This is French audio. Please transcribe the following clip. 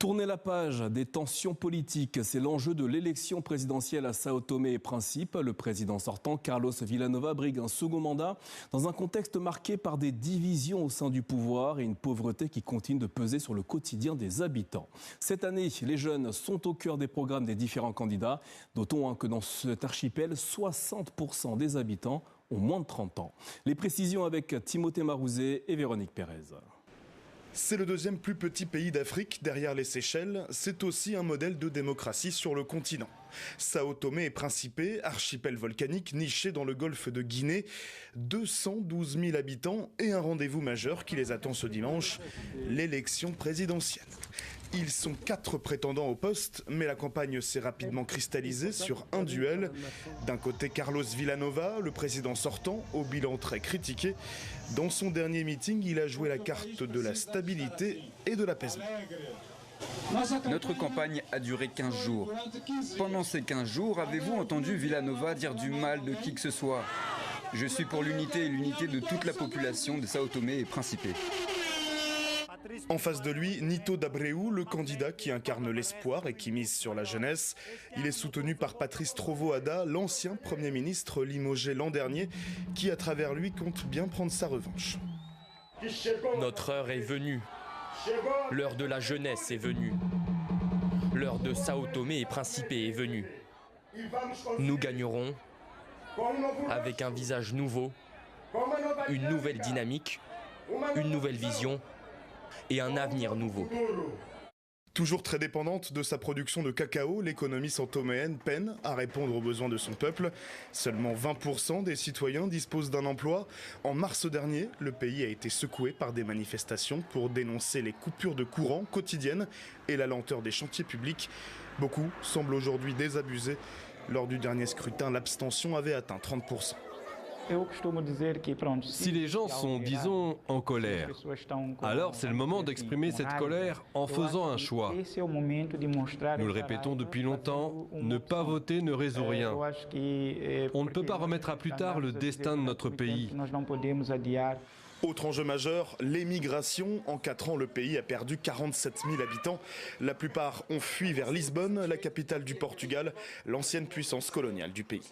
Tourner la page des tensions politiques, c'est l'enjeu de l'élection présidentielle à Sao Tomé et Principe. Le président sortant, Carlos Villanova, brigue un second mandat dans un contexte marqué par des divisions au sein du pouvoir et une pauvreté qui continue de peser sur le quotidien des habitants. Cette année, les jeunes sont au cœur des programmes des différents candidats. Notons que dans cet archipel, 60% des habitants ont moins de 30 ans. Les précisions avec Timothée Marouzet et Véronique Pérez. C'est le deuxième plus petit pays d'Afrique derrière les Seychelles. C'est aussi un modèle de démocratie sur le continent. Sao Tomé et Principe, archipel volcanique niché dans le golfe de Guinée. 212 000 habitants et un rendez-vous majeur qui les attend ce dimanche, l'élection présidentielle. Ils sont 4 prétendants au poste, mais la campagne s'est rapidement cristallisée sur un duel. D'un côté, Carlos Villanova, le président sortant, au bilan très critiqué. Dans son dernier meeting, il a joué la carte de la stabilité et de l'apaisement. Notre campagne a duré 15 jours. Pendant ces 15 jours, avez-vous entendu Villanova dire du mal de qui que ce soit? Je suis pour l'unité et l'unité de toute la population de Sao Tomé et Principe. En face de lui, Nito d'Abreu, le candidat qui incarne l'espoir et qui mise sur la jeunesse. Il est soutenu par Patrice Trovoada, l'ancien Premier ministre limogé l'an dernier, qui à travers lui compte bien prendre sa revanche. Notre heure est venue. L'heure de la jeunesse est venue. L'heure de Sao Tomé et Principe est venue. Nous gagnerons avec un visage nouveau, une nouvelle dynamique, une nouvelle vision et un avenir nouveau. Toujours très dépendante de sa production de cacao, l'économie santoméenne peine à répondre aux besoins de son peuple. Seulement 20% des citoyens disposent d'un emploi. En mars dernier, le pays a été secoué par des manifestations pour dénoncer les coupures de courant quotidiennes et la lenteur des chantiers publics. Beaucoup semblent aujourd'hui désabusés. Lors du dernier scrutin, l'abstention avait atteint 30%. Si les gens sont, disons, en colère, alors c'est le moment d'exprimer cette colère en faisant un choix. Nous le répétons depuis longtemps, ne pas voter ne résout rien. On ne peut pas remettre à plus tard le destin de notre pays. Autre enjeu majeur, l'émigration. En 4 ans, le pays a perdu 47 000 habitants. La plupart ont fui vers Lisbonne, la capitale du Portugal, l'ancienne puissance coloniale du pays.